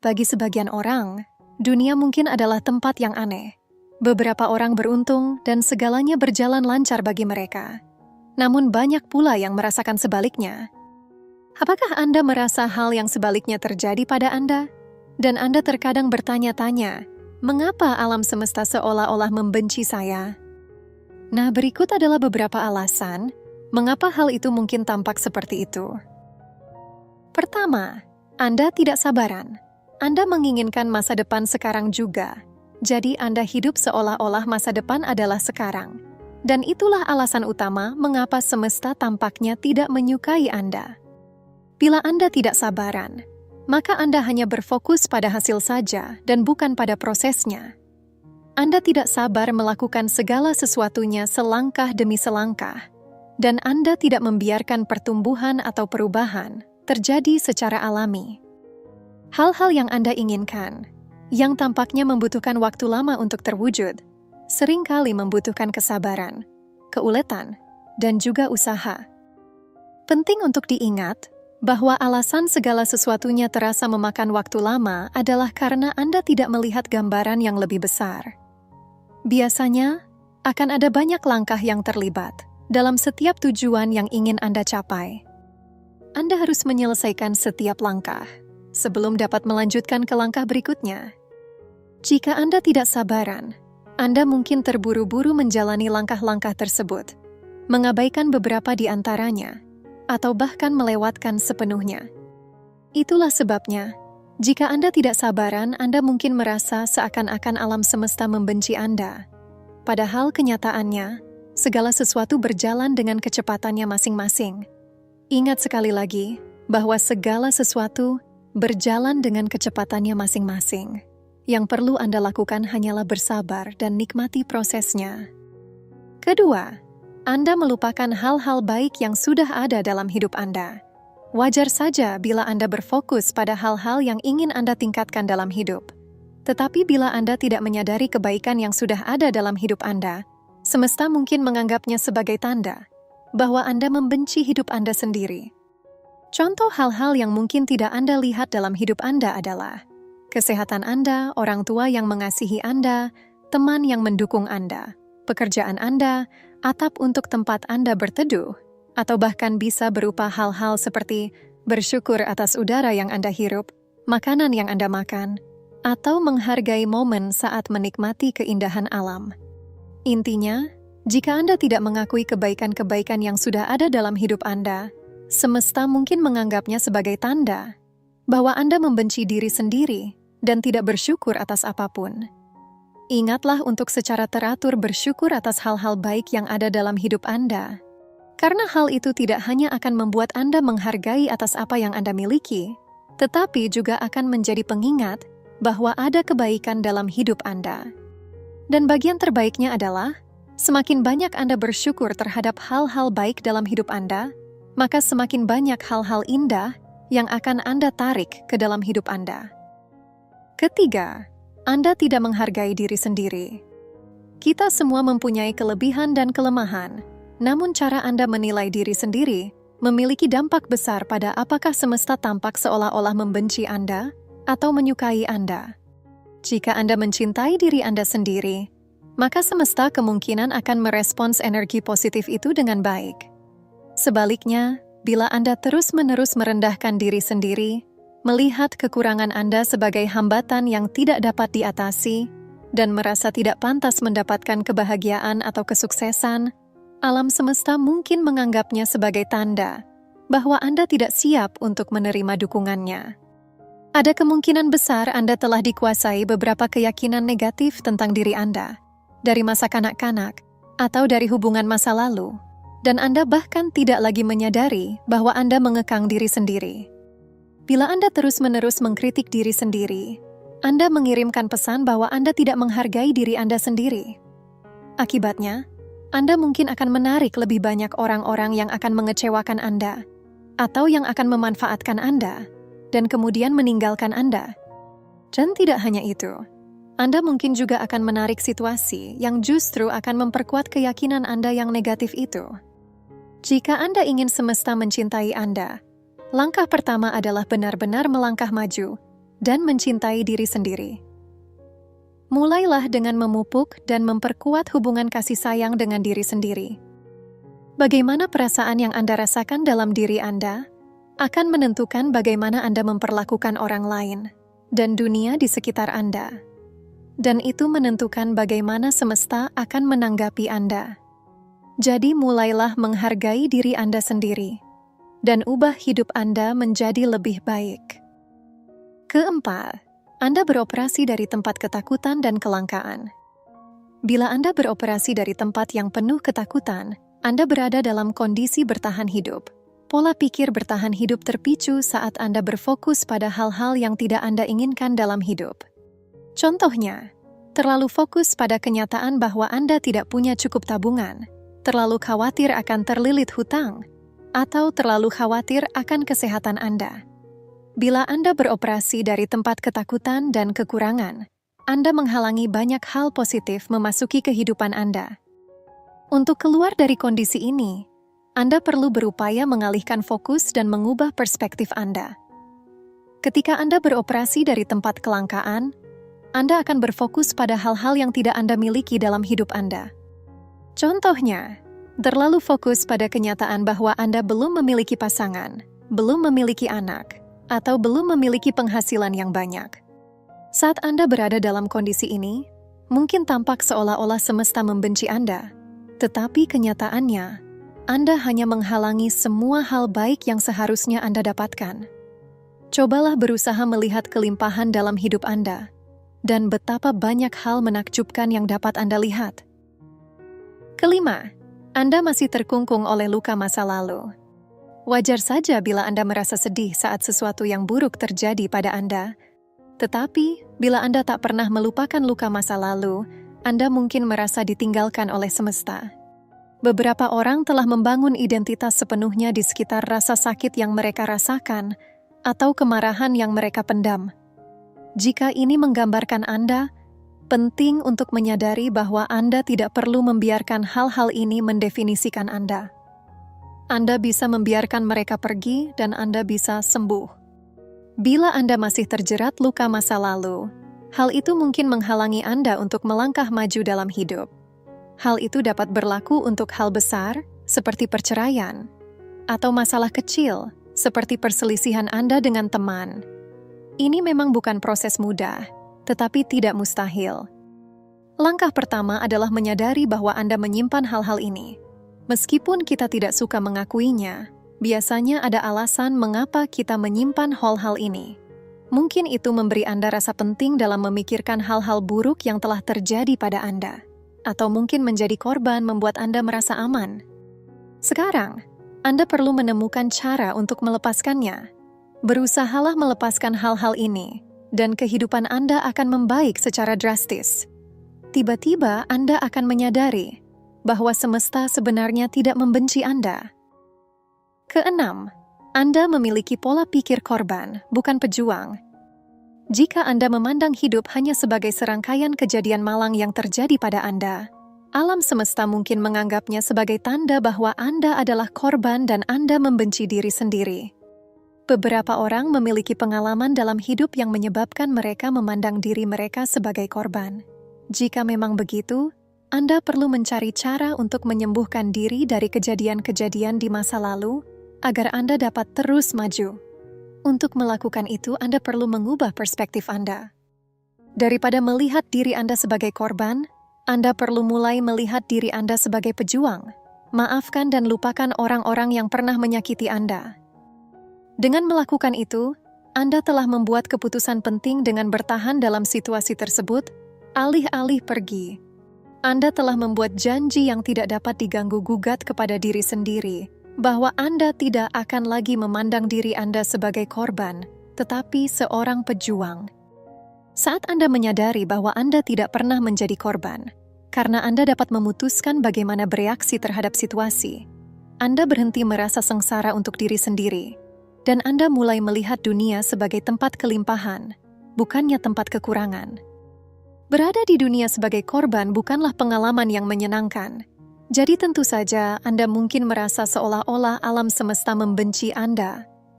Bagi sebagian orang, dunia mungkin adalah tempat yang aneh. Beberapa orang beruntung dan segalanya berjalan lancar bagi mereka. Namun banyak pula yang merasakan sebaliknya. Apakah Anda merasa hal yang sebaliknya terjadi pada Anda? Dan Anda terkadang bertanya-tanya, mengapa alam semesta seolah-olah membenci saya? Nah, berikut adalah beberapa alasan mengapa hal itu mungkin tampak seperti itu. Pertama, Anda tidak sabaran. Anda menginginkan masa depan sekarang juga. Jadi Anda hidup seolah-olah masa depan adalah sekarang. Dan itulah alasan utama mengapa semesta tampaknya tidak menyukai Anda. Bila Anda tidak sabaran, maka Anda hanya berfokus pada hasil saja dan bukan pada prosesnya. Anda tidak sabar melakukan segala sesuatunya selangkah demi selangkah. Dan Anda tidak membiarkan pertumbuhan atau perubahan terjadi secara alami. Hal-hal yang Anda inginkan, yang tampaknya membutuhkan waktu lama untuk terwujud, seringkali membutuhkan kesabaran, keuletan, dan juga usaha. Penting untuk diingat bahwa alasan segala sesuatunya terasa memakan waktu lama adalah karena Anda tidak melihat gambaran yang lebih besar. Biasanya, akan ada banyak langkah yang terlibat dalam setiap tujuan yang ingin Anda capai. Anda harus menyelesaikan setiap langkah sebelum dapat melanjutkan ke langkah berikutnya. Jika Anda tidak sabaran, Anda mungkin terburu-buru menjalani langkah-langkah tersebut, mengabaikan beberapa di antaranya, atau bahkan melewatkan sepenuhnya. Itulah sebabnya, jika Anda tidak sabaran, Anda mungkin merasa seakan-akan alam semesta membenci Anda. Padahal kenyataannya, segala sesuatu berjalan dengan kecepatannya masing-masing. Ingat sekali lagi, bahwa segala sesuatu berjalan dengan kecepatannya masing-masing. Yang perlu Anda lakukan hanyalah bersabar dan nikmati prosesnya. Kedua, Anda melupakan hal-hal baik yang sudah ada dalam hidup Anda. Wajar saja bila Anda berfokus pada hal-hal yang ingin Anda tingkatkan dalam hidup. Tetapi bila Anda tidak menyadari kebaikan yang sudah ada dalam hidup Anda, semesta mungkin menganggapnya sebagai tanda bahwa Anda membenci hidup Anda sendiri. Contoh hal-hal yang mungkin tidak Anda lihat dalam hidup Anda adalah kesehatan Anda, orang tua yang mengasihi Anda, teman yang mendukung Anda, pekerjaan Anda, atap untuk tempat Anda berteduh, atau bahkan bisa berupa hal-hal seperti bersyukur atas udara yang Anda hirup, makanan yang Anda makan, atau menghargai momen saat menikmati keindahan alam. Intinya, jika Anda tidak mengakui kebaikan-kebaikan yang sudah ada dalam hidup Anda, semesta mungkin menganggapnya sebagai tanda bahwa Anda membenci diri sendiri dan tidak bersyukur atas apapun. Ingatlah untuk secara teratur bersyukur atas hal-hal baik yang ada dalam hidup Anda. Karena hal itu tidak hanya akan membuat Anda menghargai atas apa yang Anda miliki, tetapi juga akan menjadi pengingat bahwa ada kebaikan dalam hidup Anda. Dan bagian terbaiknya adalah, semakin banyak Anda bersyukur terhadap hal-hal baik dalam hidup Anda, maka semakin banyak hal-hal indah yang akan Anda tarik ke dalam hidup Anda. Ketiga, Anda tidak menghargai diri sendiri. Kita semua mempunyai kelebihan dan kelemahan, namun cara Anda menilai diri sendiri memiliki dampak besar pada apakah semesta tampak seolah-olah membenci Anda atau menyukai Anda. Jika Anda mencintai diri Anda sendiri, maka semesta kemungkinan akan merespons energi positif itu dengan baik. Sebaliknya, bila Anda terus-menerus merendahkan diri sendiri, melihat kekurangan Anda sebagai hambatan yang tidak dapat diatasi, dan merasa tidak pantas mendapatkan kebahagiaan atau kesuksesan, alam semesta mungkin menganggapnya sebagai tanda bahwa Anda tidak siap untuk menerima dukungannya. Ada kemungkinan besar Anda telah dikuasai beberapa keyakinan negatif tentang diri Anda, dari masa kanak-kanak atau dari hubungan masa lalu, dan Anda bahkan tidak lagi menyadari bahwa Anda mengekang diri sendiri. Bila Anda terus-menerus mengkritik diri sendiri, Anda mengirimkan pesan bahwa Anda tidak menghargai diri Anda sendiri. Akibatnya, Anda mungkin akan menarik lebih banyak orang-orang yang akan mengecewakan Anda, atau yang akan memanfaatkan Anda, dan kemudian meninggalkan Anda. Dan tidak hanya itu, Anda mungkin juga akan menarik situasi yang justru akan memperkuat keyakinan Anda yang negatif itu. Jika Anda ingin semesta mencintai Anda, langkah pertama adalah benar-benar melangkah maju dan mencintai diri sendiri. Mulailah dengan memupuk dan memperkuat hubungan kasih sayang dengan diri sendiri. Bagaimana perasaan yang Anda rasakan dalam diri Anda akan menentukan bagaimana Anda memperlakukan orang lain dan dunia di sekitar Anda. Dan itu menentukan bagaimana semesta akan menanggapi Anda. Jadi mulailah menghargai diri Anda sendiri dan ubah hidup Anda menjadi lebih baik. Keempat, Anda beroperasi dari tempat ketakutan dan kelangkaan. Bila Anda beroperasi dari tempat yang penuh ketakutan, Anda berada dalam kondisi bertahan hidup. Pola pikir bertahan hidup terpicu saat Anda berfokus pada hal-hal yang tidak Anda inginkan dalam hidup. Contohnya, terlalu fokus pada kenyataan bahwa Anda tidak punya cukup tabungan, terlalu khawatir akan terlilit hutang, atau terlalu khawatir akan kesehatan Anda. Bila Anda beroperasi dari tempat ketakutan dan kekurangan, Anda menghalangi banyak hal positif memasuki kehidupan Anda. Untuk keluar dari kondisi ini, Anda perlu berupaya mengalihkan fokus dan mengubah perspektif Anda. Ketika Anda beroperasi dari tempat kelangkaan, Anda akan berfokus pada hal-hal yang tidak Anda miliki dalam hidup Anda. Contohnya, terlalu fokus pada kenyataan bahwa Anda belum memiliki pasangan, belum memiliki anak, atau belum memiliki penghasilan yang banyak. Saat Anda berada dalam kondisi ini, mungkin tampak seolah-olah semesta membenci Anda, tetapi kenyataannya, Anda hanya menghalangi semua hal baik yang seharusnya Anda dapatkan. Cobalah berusaha melihat kelimpahan dalam hidup Anda, dan betapa banyak hal menakjubkan yang dapat Anda lihat. Kelima, Anda masih terkungkung oleh luka masa lalu. Wajar saja bila Anda merasa sedih saat sesuatu yang buruk terjadi pada Anda. Tetapi, bila Anda tak pernah melupakan luka masa lalu, Anda mungkin merasa ditinggalkan oleh semesta. Beberapa orang telah membangun identitas sepenuhnya di sekitar rasa sakit yang mereka rasakan atau kemarahan yang mereka pendam. Jika ini menggambarkan Anda, penting untuk menyadari bahwa Anda tidak perlu membiarkan hal-hal ini mendefinisikan Anda. Anda bisa membiarkan mereka pergi dan Anda bisa sembuh. Bila Anda masih terjerat luka masa lalu, hal itu mungkin menghalangi Anda untuk melangkah maju dalam hidup. Hal itu dapat berlaku untuk hal besar, seperti perceraian, atau masalah kecil, seperti perselisihan Anda dengan teman. Ini memang bukan proses mudah, tetapi tidak mustahil. Langkah pertama adalah menyadari bahwa Anda menyimpan hal-hal ini. Meskipun kita tidak suka mengakuinya, biasanya ada alasan mengapa kita menyimpan hal-hal ini. Mungkin itu memberi Anda rasa penting dalam memikirkan hal-hal buruk yang telah terjadi pada Anda. Atau mungkin menjadi korban membuat Anda merasa aman. Sekarang, Anda perlu menemukan cara untuk melepaskannya. Berusahalah melepaskan hal-hal ini, dan kehidupan Anda akan membaik secara drastis. Tiba-tiba Anda akan menyadari bahwa semesta sebenarnya tidak membenci Anda. Keenam, Anda memiliki pola pikir korban, bukan pejuang. Jika Anda memandang hidup hanya sebagai serangkaian kejadian malang yang terjadi pada Anda, alam semesta mungkin menganggapnya sebagai tanda bahwa Anda adalah korban dan Anda membenci diri sendiri. Beberapa orang memiliki pengalaman dalam hidup yang menyebabkan mereka memandang diri mereka sebagai korban. Jika memang begitu, Anda perlu mencari cara untuk menyembuhkan diri dari kejadian-kejadian di masa lalu agar Anda dapat terus maju. Untuk melakukan itu, Anda perlu mengubah perspektif Anda. Daripada melihat diri Anda sebagai korban, Anda perlu mulai melihat diri Anda sebagai pejuang. Maafkan dan lupakan orang-orang yang pernah menyakiti Anda. Dengan melakukan itu, Anda telah membuat keputusan penting dengan bertahan dalam situasi tersebut, alih-alih pergi. Anda telah membuat janji yang tidak dapat diganggu-gugat kepada diri sendiri, bahwa Anda tidak akan lagi memandang diri Anda sebagai korban, tetapi seorang pejuang. Saat Anda menyadari bahwa Anda tidak pernah menjadi korban, karena Anda dapat memutuskan bagaimana bereaksi terhadap situasi, Anda berhenti merasa sengsara untuk diri sendiri, dan Anda mulai melihat dunia sebagai tempat kelimpahan, bukannya tempat kekurangan. Berada di dunia sebagai korban bukanlah pengalaman yang menyenangkan. Jadi tentu saja Anda mungkin merasa seolah-olah alam semesta membenci Anda